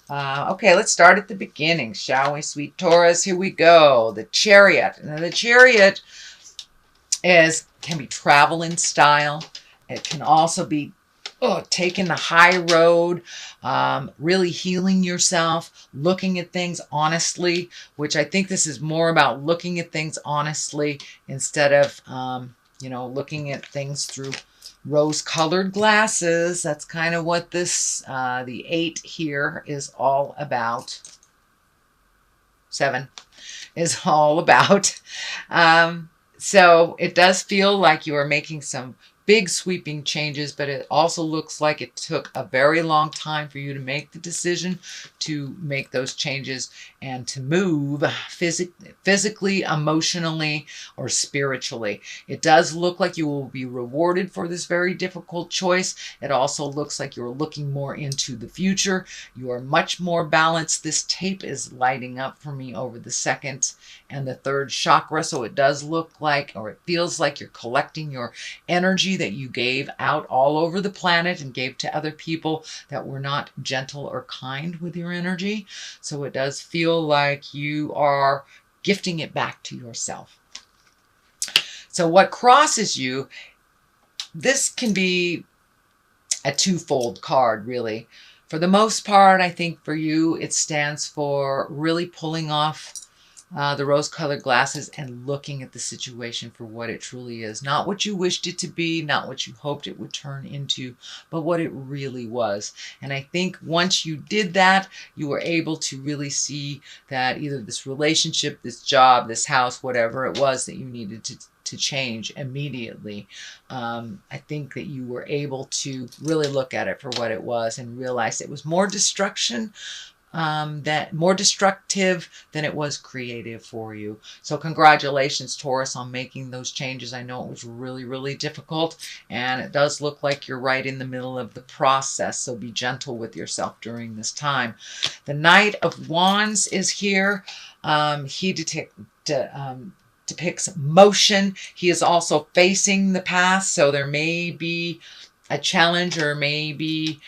Okay, let's start at the beginning, shall we, sweet Taurus? Here we go. The Chariot. Now, the Chariot can be travel in style. It can also be taking the high road, really healing yourself, looking at things honestly, which I think this is more about looking at things honestly instead of, looking at things through rose-colored glasses. That's kind of what the 8 here is all about. 7 is all about. So it does feel like you are making some big sweeping changes, but it also looks like it took a very long time for you to make the decision to make those changes and to move physically, emotionally, or spiritually. It does look like you will be rewarded for this very difficult choice. It also looks like you're looking more into the future. You are much more balanced. This tape is lighting up for me over the second and the third chakra, so it does look like, or it feels like, you're collecting your energy that you gave out all over the planet and gave to other people that were not gentle or kind with your energy. So it does feel like you are gifting it back to yourself. So what crosses you, this can be a twofold card, really. For the most part, I think for you, it stands for really pulling off the rose-colored glasses and looking at the situation for what it truly is. Not what you wished it to be, not what you hoped it would turn into, but what it really was. And I think once you did that, you were able to really see that either this relationship, this job, this house, whatever it was that you needed to change immediately. I think that you were able to really look at it for what it was and realize it was more destruction, that more destructive than it was creative for you. So congratulations, Taurus, on making those changes. I know it was really, really difficult, and it does look like you're right in the middle of the process. So be gentle with yourself during this time. The Knight of Wands is here. He depicts motion. He is also facing the past, so there may be a challenge or maybe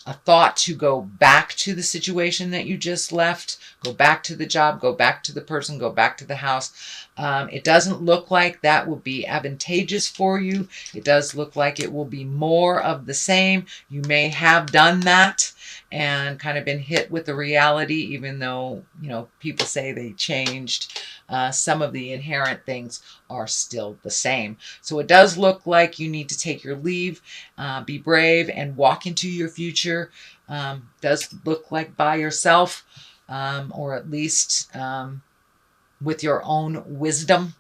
a thought to go back to the situation that you just left, go back to the job, go back to the person, go back to the house. It doesn't look like that will be advantageous for you. It does look like it will be more of the same. You may have done that and kind of been hit with the reality, even though, people say they changed. Some of the inherent things are still the same. So it does look like you need to take your leave, be brave, and walk into your future. Does look like by yourself, or at least with your own wisdom.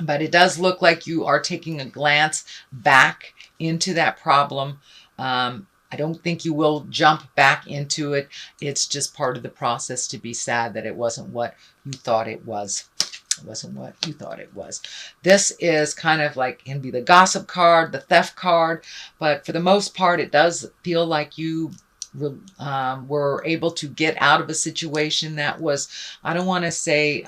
But it does look like you are taking a glance back into that problem. I don't think you will jump back into it. It's just part of the process to be sad that it wasn't what you thought it was. It wasn't what you thought it was. This is kind of like, can be the gossip card, the theft card, but for the most part, it does feel like you were able to get out of a situation that was, I don't want to say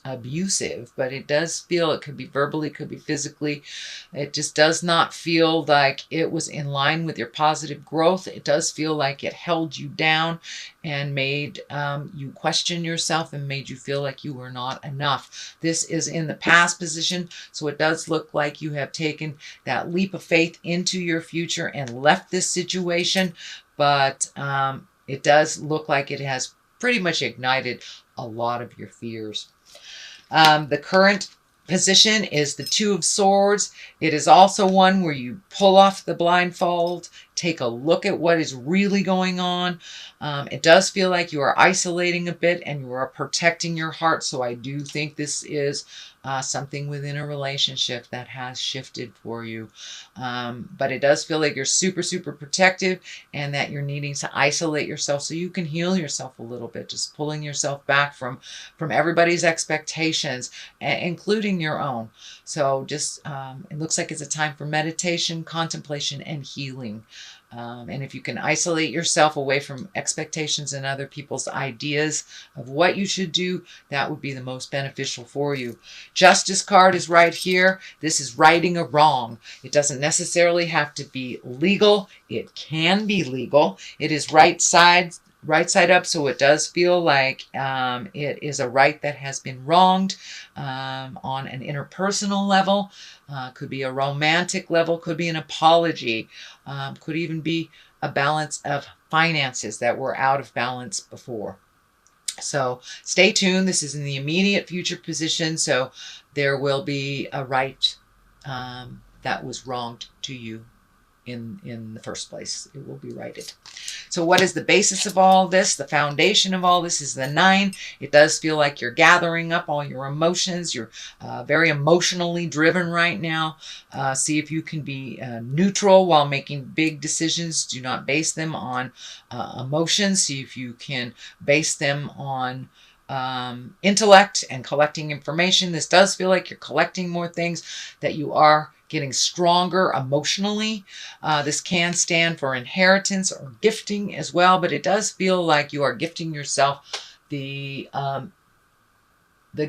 abusive, but it does feel, it could be verbally, could be physically. It just does not feel like it was in line with your positive growth. It does feel like it held you down and made you question yourself and made you feel like you were not enough. This is in the past position, so it does look like you have taken that leap of faith into your future and left this situation, but it does look like it has pretty much ignited a lot of your fears. The current position is the Two of Swords. It is also one where you pull off the blindfold, take a look at what is really going on. It does feel like you are isolating a bit and you are protecting your heart. So I do think this is something within a relationship that has shifted for you. But it does feel like you're super, super protective and that you're needing to isolate yourself so you can heal yourself a little bit, just pulling yourself back from everybody's expectations, including your own. So just, it looks like it's a time for meditation, contemplation, and healing. And if you can isolate yourself away from expectations and other people's ideas of what you should do, that would be the most beneficial for you. Justice card is right here. This is righting a wrong. It doesn't necessarily have to be legal. It can be legal. It is right side up, so it does feel like it is a right that has been wronged on an interpersonal level. Could be a romantic level, could be an apology, could even be a balance of finances that were out of balance before. So stay tuned. This is in the immediate future position, so there will be a right that was wronged to you in the first place. It will be righted. So what is the basis of all this? The foundation of all this is the 9. It does feel like you're gathering up all your emotions. You're very emotionally driven right now. See if you can be neutral while making big decisions. Do not base them on emotions. See if you can base them on intellect and collecting information. This does feel like you're collecting more things, that you are getting stronger emotionally. This can stand for inheritance or gifting as well, but it does feel like you are gifting yourself the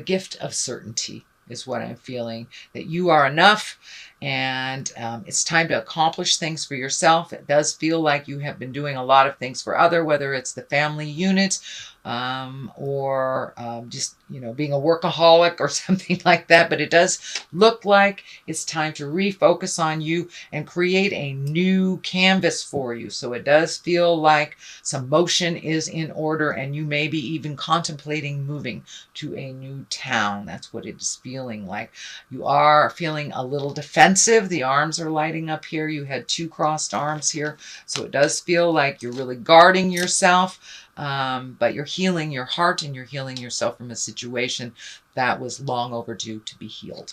gift of certainty is what I'm feeling, that you are enough, and it's time to accomplish things for yourself. It does feel like you have been doing a lot of things for other, whether it's the family unit or just, being a workaholic or something like that. But it does look like it's time to refocus on you and create a new canvas for you. So it does feel like some motion is in order, and you may be even contemplating moving to a new town. That's what it is feeling like. You are feeling a little defensive. The arms are lighting up here. You had 2 crossed arms here. So it does feel like you're really guarding yourself. But you're healing your heart, and you're healing yourself from a situation that was long overdue to be healed.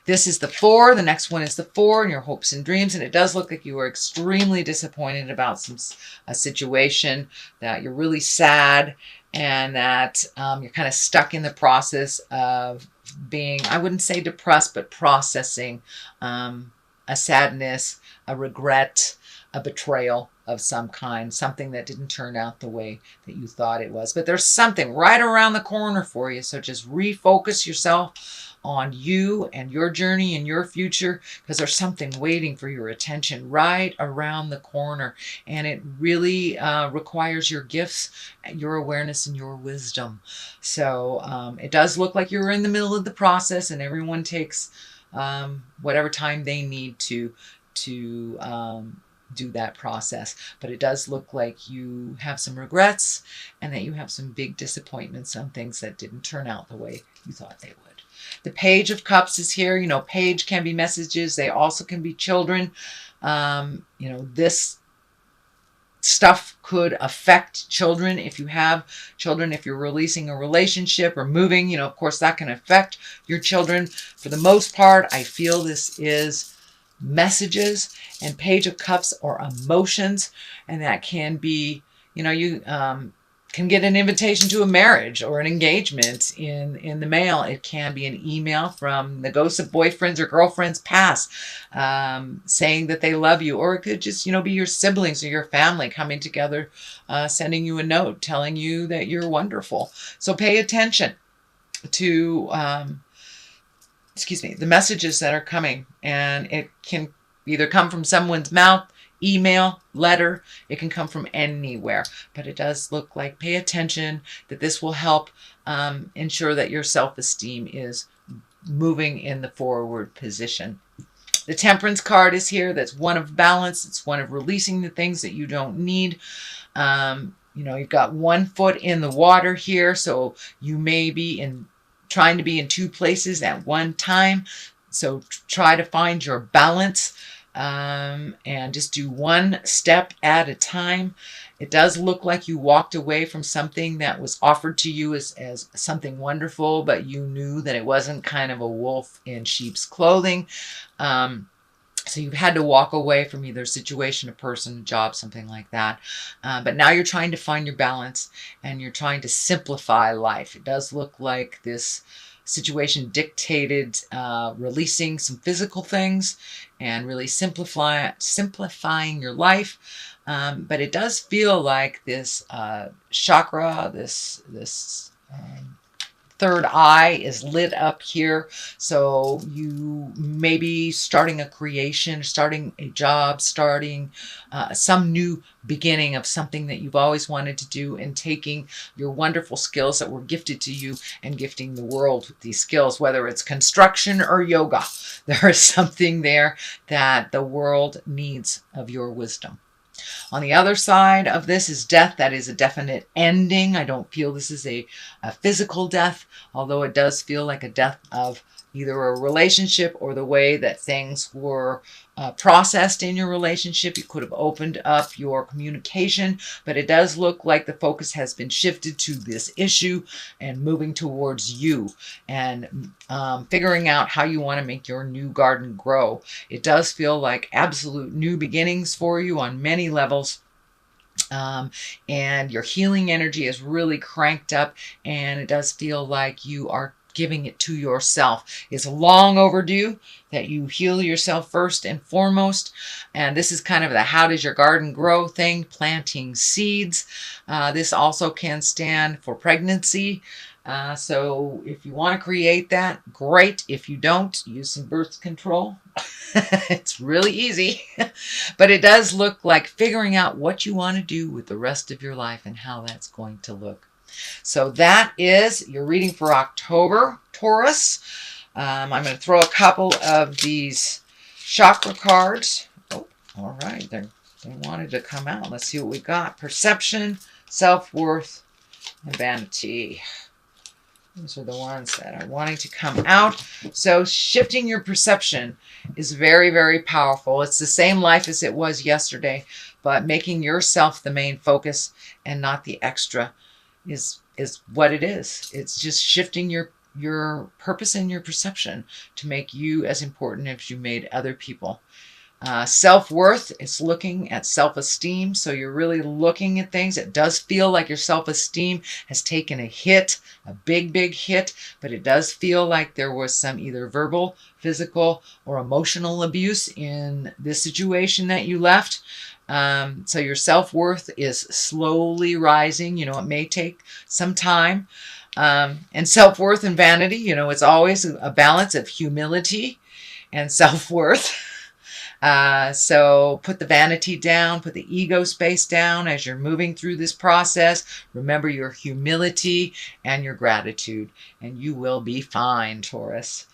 This is the 4. The next one is the 4, and your hopes and dreams. And it does look like you are extremely disappointed about a situation, that you're really sad, and that you're kind of stuck in the process of being, I wouldn't say depressed, but processing a sadness, a regret, a betrayal of some kind, something that didn't turn out the way that you thought it was. But there's something right around the corner for you. So just refocus yourself on you and your journey and your future, because there's something waiting for your attention right around the corner. And it really requires your gifts, your awareness, and your wisdom. So it does look like you're in the middle of the process, and everyone takes whatever time they need to do that process. But it does look like you have some regrets, and that you have some big disappointments on things that didn't turn out the way you thought they would. The Page of Cups is here. Page can be messages. They also can be children. This stuff could affect children. If you have children, if you're releasing a relationship or moving, of course that can affect your children. For the most part, I feel this is messages, and Page of Cups or emotions, and that can be, you can get an invitation to a marriage or an engagement in the mail. It can be an email from the ghosts of boyfriends or girlfriends past, saying that they love you, or it could just be your siblings or your family coming together, sending you a note telling you that you're wonderful. So pay attention to the messages that are coming, and it can either come from someone's mouth, email, letter. It can come from anywhere, but it does look like, pay attention, that this will help ensure that your self-esteem is moving in the forward position. The Temperance card is here. That's one of balance. It's one of releasing the things that you don't need. You've got 1 foot in the water here, so you may be trying to be in 2 places at one time. So try to find your balance, and just do 1 step at a time. It does look like you walked away from something that was offered to you as something wonderful, but you knew that it wasn't, kind of a wolf in sheep's clothing. So you've had to walk away from either a situation, a person, a job, something like that. But now you're trying to find your balance, and you're trying to simplify life. It does look like this situation dictated releasing some physical things and really simplifying your life. But it does feel like this chakra, this third eye is lit up here. So you may be starting a creation, starting a job, starting some new beginning of something that you've always wanted to do, and taking your wonderful skills that were gifted to you and gifting the world with these skills, whether it's construction or yoga. There is something there that the world needs of your wisdom. On the other side of this is death. That is a definite ending. I don't feel this is a physical death, although it does feel like a death of either a relationship or the way that things were processed in your relationship. You could have opened up your communication, but it does look like the focus has been shifted to this issue and moving towards you and figuring out how you want to make your new garden grow. It does feel like absolute new beginnings for you on many levels. And your healing energy is really cranked up, and it does feel like you are giving it to yourself. It's long overdue that you heal yourself first and foremost. And this is kind of the how does your garden grow thing, planting seeds. This also can stand for pregnancy. So if you want to create that, great. If you don't, use some birth control. It's really easy. But it does look like figuring out what you want to do with the rest of your life and how that's going to look. So that is your reading for October, Taurus. I'm going to throw a couple of these chakra cards. Oh, all right. They wanted to come out. Let's see what we got. Perception, self-worth, and vanity. Those are the ones that are wanting to come out. So shifting your perception is very, very powerful. It's the same life as it was yesterday, but making yourself the main focus and not the extra is what it is. It's just shifting your purpose and your perception to make you as important as you made other people. Self-worth is looking at self-esteem. So you're really looking at things. It does feel like your self-esteem has taken a hit, a big, big hit, but it does feel like there was some either verbal, physical, or emotional abuse in this situation that you left. So your self-worth is slowly rising. It may take some time. And self-worth and vanity, it's always a balance of humility and self-worth. So put the vanity down, put the ego space down as you're moving through this process. Remember your humility and your gratitude, and you will be fine, Taurus.